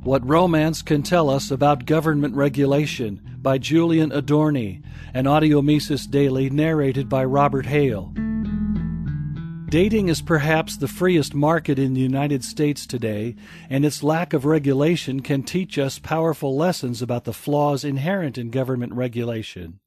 What Romance Can Tell Us About Government Regulation by Julian Adorney, an Audiomesis Daily narrated by Robert Hale. Dating is perhaps the freest market in the United States today, and its lack of regulation can teach us powerful lessons about the flaws inherent in government regulation.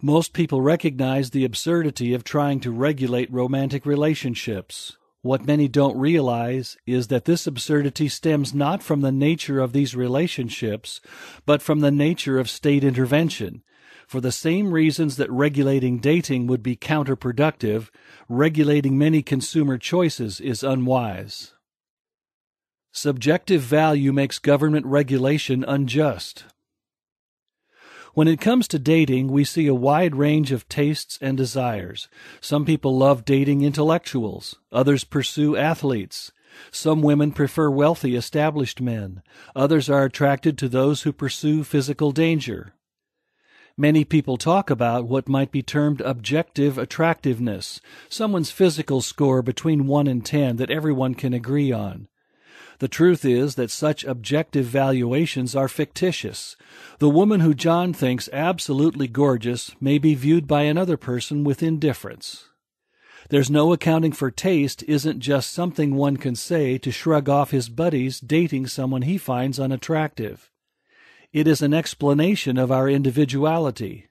Most people recognize the absurdity of trying to regulate romantic relationships. What many don't realize is that this absurdity stems not from the nature of these relationships, but from the nature of state intervention. For the same reasons that regulating dating would be counterproductive, regulating many consumer choices is unwise. Subjective value makes government regulation unjust. When it comes to dating, we see a wide range of tastes and desires. Some people love dating intellectuals. Others pursue athletes. Some women prefer wealthy, established men. Others are attracted to those who pursue physical danger. Many people talk about what might be termed objective attractiveness, someone's physical score between 1 and 10 that everyone can agree on. The truth is that such objective valuations are fictitious. The woman who John thinks absolutely gorgeous may be viewed by another person with indifference. There's no accounting for taste isn't just something one can say to shrug off his buddies dating someone he finds unattractive. It is an explanation of our individuality.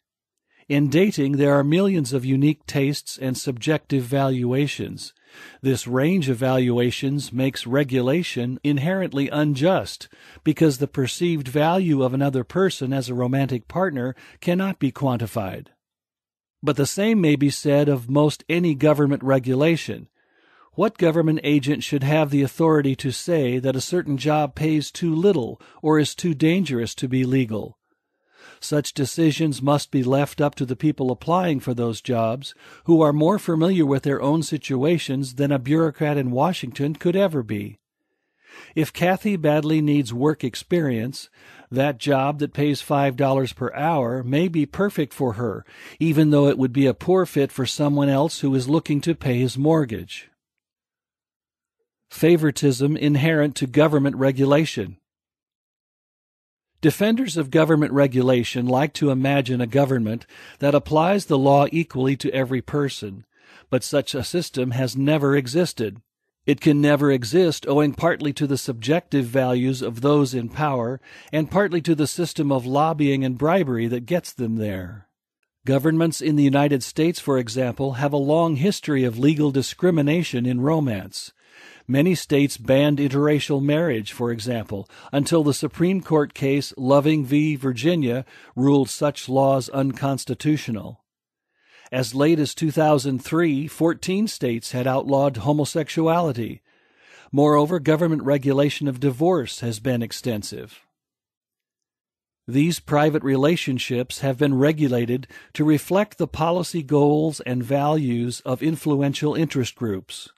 In dating, there are millions of unique tastes and subjective valuations. This range of valuations makes regulation inherently unjust because the perceived value of another person as a romantic partner cannot be quantified. But the same may be said of most any government regulation. What government agent should have the authority to say that a certain job pays too little or is too dangerous to be legal? Such decisions must be left up to the people applying for those jobs, who are more familiar with their own situations than a bureaucrat in Washington could ever be. If Kathy badly needs work experience, that job that pays $5 per hour may be perfect for her, even though it would be a poor fit for someone else who is looking to pay his mortgage. Favoritism inherent to government regulation. Defenders of government regulation like to imagine a government that applies the law equally to every person, but such a system has never existed. It can never exist owing partly to the subjective values of those in power and partly to the system of lobbying and bribery that gets them there. Governments in the United States, for example, have a long history of legal discrimination in romance. Many states banned interracial marriage, for example, until the Supreme Court case Loving v. Virginia ruled such laws unconstitutional. As late as 2003, 14 states had outlawed homosexuality. Moreover, government regulation of divorce has been extensive. These private relationships have been regulated to reflect the policy goals and values of influential interest groups.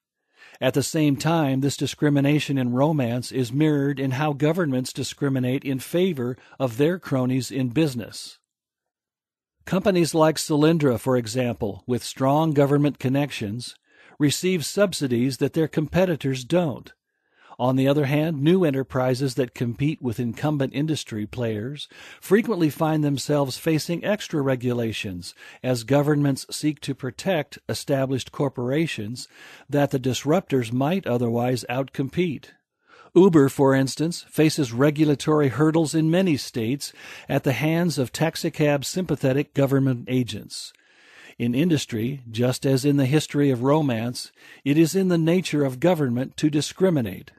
At the same time, this discrimination in romance is mirrored in how governments discriminate in favor of their cronies in business. Companies like Solyndra, for example, with strong government connections, receive subsidies that their competitors don't. On the other hand, new enterprises that compete with incumbent industry players frequently find themselves facing extra regulations as governments seek to protect established corporations that the disruptors might otherwise outcompete. Uber, for instance, faces regulatory hurdles in many states at the hands of taxicab-sympathetic government agents. In industry, just as in the history of romance, it is in the nature of government to discriminate.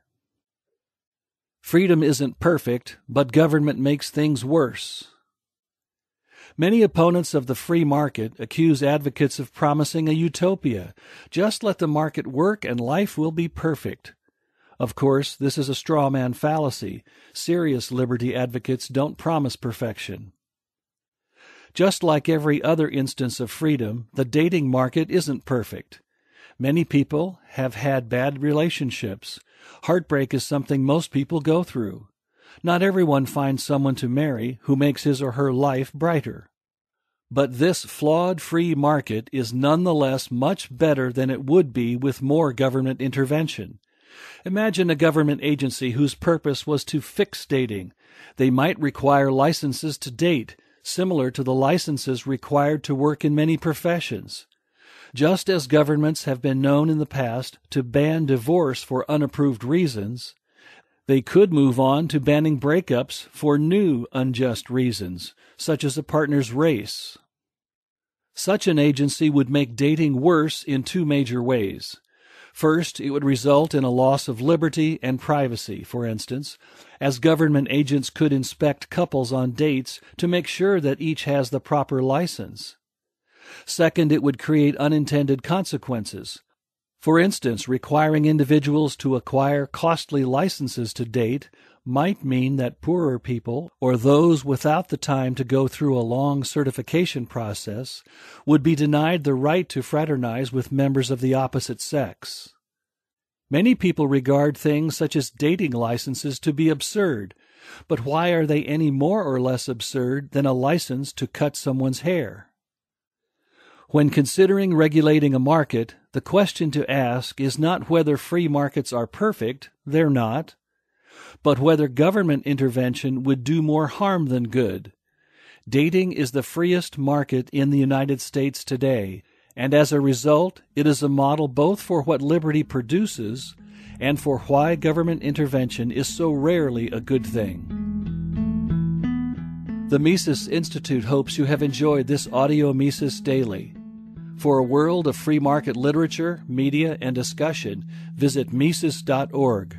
Freedom isn't perfect, but government makes things worse. Many opponents of the free market accuse advocates of promising a utopia. Just let the market work and life will be perfect. Of course, this is a straw man fallacy. Serious liberty advocates don't promise perfection. Just like every other instance of freedom, the dating market isn't perfect. Many people have had bad relationships. Heartbreak is something most people go through. Not everyone finds someone to marry who makes his or her life brighter. But this flawed free market is nonetheless much better than it would be with more government intervention. Imagine a government agency whose purpose was to fix dating. They might require licenses to date, similar to the licenses required to work in many professions. Just as governments have been known in the past to ban divorce for unapproved reasons, they could move on to banning breakups for new unjust reasons, such as a partner's race. Such an agency would make dating worse in two major ways. First, it would result in a loss of liberty and privacy, for instance, as government agents could inspect couples on dates to make sure that each has the proper license. Second, it would create unintended consequences. For instance, requiring individuals to acquire costly licenses to date might mean that poorer people, or those without the time to go through a long certification process, would be denied the right to fraternize with members of the opposite sex. Many people regard things such as dating licenses to be absurd, but why are they any more or less absurd than a license to cut someone's hair? When considering regulating a market, the question to ask is not whether free markets are perfect, they're not, but whether government intervention would do more harm than good. Dating is the freest market in the United States today, and as a result, it is a model both for what liberty produces and for why government intervention is so rarely a good thing. The Mises Institute hopes you have enjoyed this audio Mises Daily. For a world of free market literature, media, and discussion, visit Mises.org.